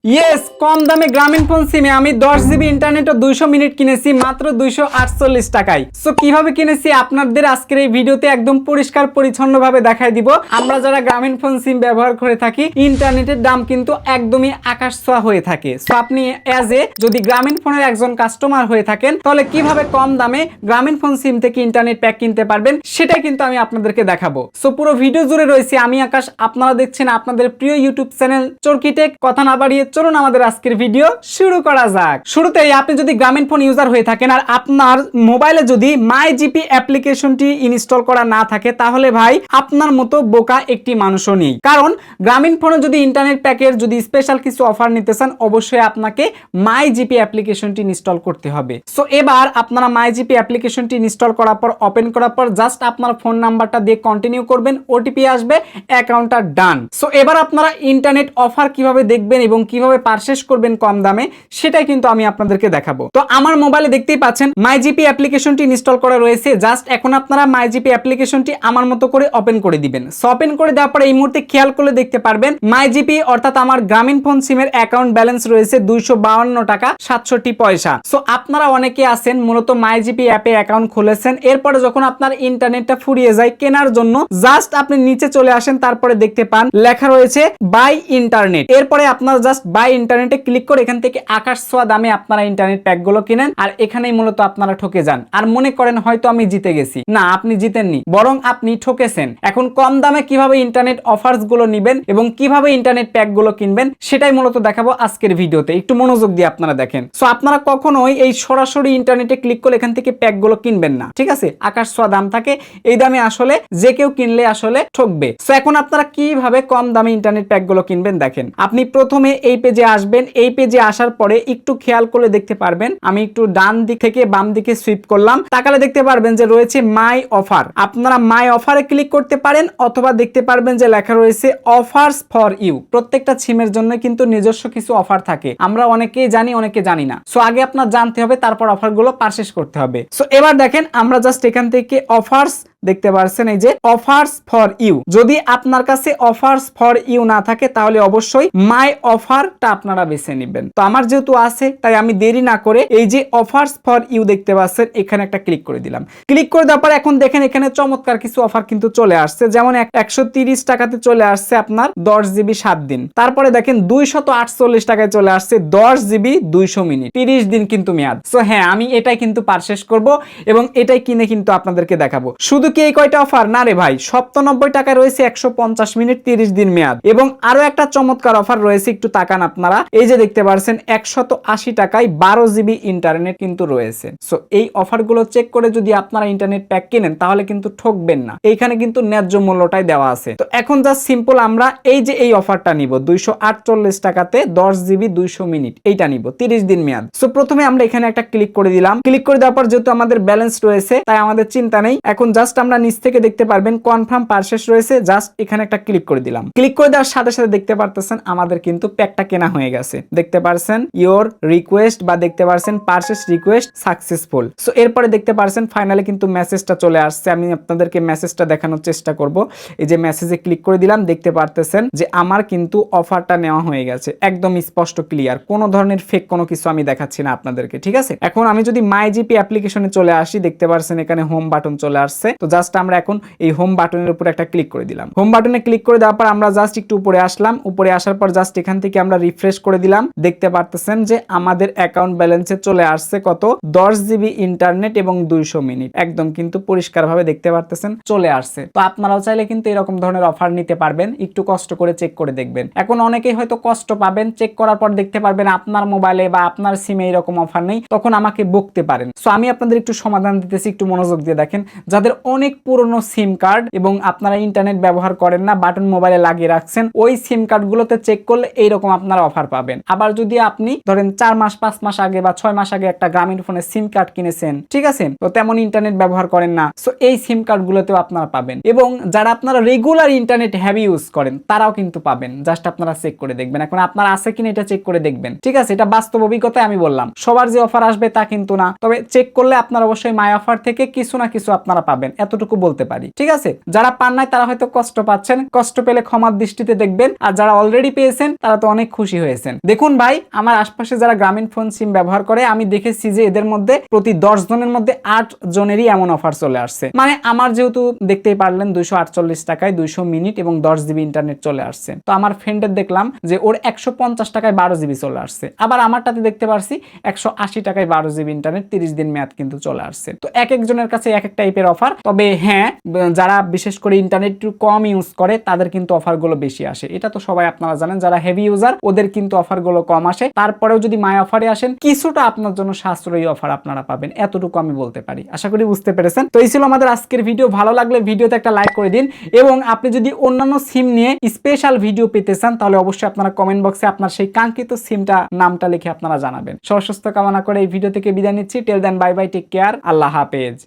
Yes, কম দামে গ্রামীণ phone সিমে আমি 10 জিবি ইন্টারনেট ও 200 মিনিট কিনেছি মাত্র 248 টাকায়। সো কিভাবে কিনেছি আপনাদের আজকের এই ভিডিওতে একদম পরিষ্কার পরিচ্ছন্নভাবে দেখাই দিব। আমরা যারা গ্রামীণ ফোন সিম ব্যবহার করে থাকি, ইন্টারনেটের দাম কিন্তু একদমই আকাশ ছোঁয়া হয়ে থাকে। সো আপনি যদি গ্রামীণ ফোনের একজন কাস্টমার হয়ে থাকেন, তাহলে কিভাবে কম দামে গ্রামীণ ফোন সিম থেকে ইন্টারনেট প্যাক কিনতে পারবেন সেটাই কিন্তু আমি আপনাদেরকে দেখাবো। সো পুরো ভিডিও জুড়ে রয়েছে আমি আকাশ, আপনারা দেখছেন আপনাদের প্রিয় ইউটিউব চ্যানেল চরকিটেক। কথা না বাড়িয়ে চলুন আমাদের আজকের ভিডিও শুরু করা যাক। শুরুতেই আপনি যদি গ্রামীণ ফোন ইউজার হয়ে থাকেন আর আপনার মোবাইলে যদি মাই জিপি অ্যাপ্লিকেশনটি ইনস্টল করা না থাকে, তাহলে ভাই আপনার মতো বোকা একটি মানুষও নেই। কারণ গ্রামীণ ফোনে যদি ইন্টারনেট প্যাকের যদি স্পেশাল কিছু অফার নিতে চান, অবশ্যই আপনাকে মাই জিপি অ্যাপ্লিকেশনটি ইনস্টল করতে হবে। সো এবার আপনারা মাই জিপি অ্যাপ্লিকেশনটি ইনস্টল করার পর ওপেন করার পর জাস্ট আপনার ফোন নাম্বারটা দিয়ে কন্টিনিউ করবেন, ওটিপি আসবে, অ্যাকাউন্টটা ডান। সো এবার আপনারা ইন্টারনেট অফার কিভাবে দেখবেন এবং কিভাবে পারচেজ করবেন কম দামে সেটাই কিন্তু আমি আপনাদেরকে দেখাবো। তো আমার মোবাইলে দেখতেই পাচ্ছেন মাই জিপি অ্যাপ্লিকেশনটি ইনস্টল করা রয়েছে। জাস্ট এখন আপনারা মাই জিপি অ্যাপ্লিকেশনটি আমার মতো করে ওপেন করে দিবেন। সো ওপেন করে দেওয়ার পরে এই মুহূর্তে খেয়াল করলে দেখতে পারবেন মাই জিপি অর্থাৎ আমার গ্রামীণ ফোন সিমের অ্যাকাউন্ট ব্যালেন্স রয়েছে 252 টাকা 67 পয়সা। সো আপনারা অনেকে আছেন মূলত মাই জিপি অ্যাপে অ্যাকাউন্ট খুলেছেন, এরপরে যখন আপনার ইন্টারনেটটা ফুরিয়ে যায় কেনার জন্য জাস্ট আপনি নিচে চলে আসেন, তারপরে দেখতে পান লেখা রয়েছে বাই ইন্টারনেট। এরপরে আপনারা জাস্ট বাই ইন্টারনেটে ক্লিক করে এখান থেকে আকাশ ছোঁয়া দামে আপনারা ইন্টারনেট প্যাকগুলো কিনেন, আর এখানেই মূলত আপনারা ঠকে যান আর মনে করেন হয়তো আমি জিতে গেছি। না, আপনি জিতেননি, বরং আপনি ঠকেছেন। এখন কম দামে কিভাবে ইন্টারনেট অফারস গুলো নিবেন এবং কিভাবে ইন্টারনেট প্যাক গুলো কিনবেন সেটাই মূলত দেখাবো আজকের ভিডিওতে। একটু মনোযোগ দিয়ে আপনারা দেখেন। সো আপনারা কখনোই এই সরাসরি ইন্টারনেটে ক্লিক করে এখান থেকে প্যাক গুলো কিনবেন না, ঠিক আছে? আকাশ ছোঁয়া দাম থাকে, এই দামে আসলে যে কেউ কিনলে আসলে ঠকবে। সো এখন আপনারা কিভাবে কম দামে ইন্টারনেট প্যাক গুলো কিনবেন দেখেন। আপনি প্রথমে এই পেজে আসবেন, এই পেজে আসার পরে একটু খেয়াল করলে দেখতে পারবেন আমি একটু ডান দিক থেকে বাম দিকে সুইপ করলাম, তাকালে দেখতে পারবেন যে রয়েছে মাই অফার। আপনারা মাই অফারে ক্লিক করতে পারেন অথবা দেখতে পারবেন যে লেখা রয়েছে অফারস ফর ইউ। প্রত্যেকটা সিমের জন্য কিন্তু নিজস্ব কিছু অফার থাকে, আমরা অনেকেই জানি অনেকে জানি না। সো আগে আপনার জানতে হবে, তারপর অফারগুলো পারচেজ করতে হবে। সো এবার দেখেন আমরা জাস্ট এখান থেকে অফারস দেখতে পাচ্ছেন, এই যে অফারস ফর ইউ। যদি আপনার কাছে অফারস ফর ইউ না থাকে তাহলে অবশ্যই মাই অফারটা আপনারা বেছে নেবেন। তো আমার যেহেতু আছে তাই আমি দেরি না করে এই যে অফারস ফর ইউ দেখতে পাচ্ছেন এখানে একটা ক্লিক করে দিলাম। ক্লিক করে দেওয়ার পর এখন দেখেন এখানে চমৎকার কিছু অফার কিন্তু চলে আসছে, যেমন 130 টাকাতে চলে আসছে আপনার 10 জিবি 7 দিন। তারপরে দেখেন 248 টাকায় চলে আসছে 10 জিবি 200 মিনিট 30 দিন কিন্তু মেয়াদ। সো হ্যাঁ, আমি এটাই কিন্তু পারচেজ করব এবং এটাই কিনে কিন্তু আপনাদেরকে দেখাবো। শুধু কি এই কয়টা অফার না রে ভাই, 97 টাকা রয়েছে 150 মিনিট 30 দিন মেয়াদ, এবং আরো একটা চমৎকার অফার রয়েছে, একটু তাকান আপনারা, এই যে দেখতে পাচ্ছেন 180 টাকায় 12 জিবি ইন্টারনেট কিন্তু রয়েছে। সো এই অফারগুলো চেক করে যদি আপনারা ইন্টারনেট প্যাক কিনেন তাহলে কিন্তু ঠকবেন না, এইখানে কিন্তু ন্যায্য মূল্যটাই দেওয়া আছে। তো এখন জাস্ট সিম্পল আমরা এই যে এই অফারটা নিব 248 টাকাতে 10 জিবি 200 মিনিট, এইটা নিব 30 দিন মেয়াদ। সো প্রথমে আমরা এখানে একটা ক্লিক করে দিলাম। ক্লিক করে দেওয়ার পর যেহেতু আমাদের ব্যালেন্স রয়েছে তাই আমাদের চিন্তা নেই। এখন জাস্ট আমরা নিচ থেকে দেখতে পারবেন কনফার্ম পারচেজ রয়েছে, জাস্ট এখানে একটা ক্লিক করে দিলাম। ক্লিক করে দেওয়ার সাথে সাথে দেখতে পারতেছেন আমাদের কিন্তু প্যাকটা কেনা হয়ে গেছে। দেখতে পারছেন ইওর রিকোয়েস্ট বা দেখতে পারছেন পারচেজ রিকোয়েস্ট সাকসেসফুল। সো এরপরে দেখতে পারছেন ফাইনালি কিন্তু মেসেজটা চলে আসছে। আমি আপনাদেরকে মেসেজটা দেখানোর চেষ্টা করব। এই যে মেসেজে ক্লিক করে দিলাম, দেখতে পারতেছেন যে আমার কিন্তু অফারটা নেওয়া হয়ে গেছে, একদম স্পষ্ট ক্লিয়ার, কোনো ধরনের ফেক কোনো কিছু আমি দেখাচ্ছি না আপনাদেরকে, ঠিক আছে? এখন আমি যদি মাই জিপি অ্যাপ্লিকেশনে চলে আসি, দেখতে পারছেন এখানে হোম বাটন চলে আসছে। তো জাস্ট আমরা এখন এই হোম বাটনের উপর একটা ক্লিক করে দিলাম। হোম বাটনে ক্লিক করে দেওয়ার পর আমরা জাস্ট একটু উপরে আসলাম। উপরে আসার পর জাস্ট এখান থেকে আমরা রিফ্রেশ করে দিলাম। দেখতে পারতেছেন যে আমাদের অ্যাকাউন্ট ব্যালেন্সে চলে আসছে কত, 10 জিবি ইন্টারনেট এবং 200 মিনিট, একদম কিন্তু পরিষ্কার ভাবে দেখতে পারতেছেন চলে আসছে। তো আপনারাও চাইলে কিন্তু এরকম ধরনের অফার নিতে পারবেন, একটু কষ্ট করে চেক করে দেখবেন। এখন অনেকেই হয়তো কষ্ট পাবেন, চেক করার পর দেখতে পারবেন আপনার মোবাইলে বা আপনার সিমে এরকম অফার নেই, তখন আমাকে বকতে পারেন। সো আমি আপনাদের একটু সমাধান দিতেছি, একটু মনোযোগ দিয়ে দেখেন। যাদের অনেক পুরনো সিম কার্ড এবং আপনারা ইন্টারনেট ব্যবহার করেন না, বাটন মোবাইলে লাগিয়ে রাখছেন, ওই সিম কার্ডগুলোতে চেক করলে এইরকম আপনারা অফার পাবেন। আবার যদি আপনি ধরেন 4 মাস 5 মাস আগে বা 6 মাস আগে একটা গ্রামীণ ফোনের সিম কার্ড কিনেছেন, ঠিক আছে, তো তেমন ইন্টারনেট ব্যবহার করেন না, সো এই সিম কার্ডগুলোতেও আপনারা পাবেন। এবং যারা আপনারা রেগুলার ইন্টারনেট হ্যাভি ইউজ করেন তারাও কিন্তু পাবেন, জাস্ট আপনারা চেক করে দেখবেন। এখন আপনার আছে কিনা এটা চেক করে দেখবেন, ঠিক আছে? এটা বাস্তব অভিজ্ঞতায় আমি বললাম, সবার যে অফার আসবে তা কিন্তু না, তবে চেক করলে আপনারা অবশ্যই মাই অফার থেকে কিছু না কিছু আপনারা পাবেন। এতটুকু বলতে পারি। ঠিক আছে, যারা পান নাই তারা হয়তো কষ্ট পাচ্ছেন, কষ্ট পেলে ক্ষমার দৃষ্টিতে দেখবেন, আর যারা অলরেডি পেয়েছেন তারা তো অনেক খুশি হয়েছেন। দেখুন ভাই, আমার আশপাশে যারা গ্রামীণ ফোন সিম ব্যবহার করে আমি দেখেছি যে এদের মধ্যে প্রতি 10 জনের মধ্যে 8 জনেরই এমন অফার চলে আসছে। মানে আমার যেহেতু দেখতেই পারলেন 248 টাকায় 200 মিনিট এবং 10 জিবি ইন্টারনেট চলে আসছে, তো আমার ফ্রেন্ডের দেখলাম যে ওর 150 টাকায় 12 জিবি চলে আসছে। আবার আমারটাতে দেখতে পারছি 180 টাকায় 12 জিবি ইন্টারনেট 30 দিন মেয়াদ কিন্তু চলে আসছে। তো এক একজনের কাছে এক এক টাইপের অফার। তবে হ্যাঁ, যারা বিশেষ করে ইন্টারনেট একটু কম ইউজ করে তাদের কিন্তু অফারগুলো বেশি আসে, এটা তো সবাই আপনারা জানেন। যারা হেভি ইউজার ওদের কিন্তু অফারগুলো কম আসে। তারপরেও যদি মাই অফারে আসেন কিছুটা আপনার জন্য সাশ্রয়ী অফার আপনারা পাবেন, এতটুকু আমি বলতে পারি। আশা করি বুঝতে পেরেছেন। তো এই ছিল আমাদের আজকের ভিডিও। ভালো লাগলে ভিডিওতে একটা লাইক করে দিন, এবং আপনি যদি অন্যান্য সিম নিয়ে স্পেশাল ভিডিও পেতে চান তাহলে অবশ্যই আপনারা কমেন্ট বক্সে আপনার সেই কাঙ্ক্ষিত সিমটা নামটা লিখে আপনারা জানাবেন। সুস্বাস্থ্য কামনা করে এই ভিডিও থেকে বিদায় নিচ্ছি। টেল দেন, বাই বাই, টেক কেয়ার, আল্লাহ হাফেজ।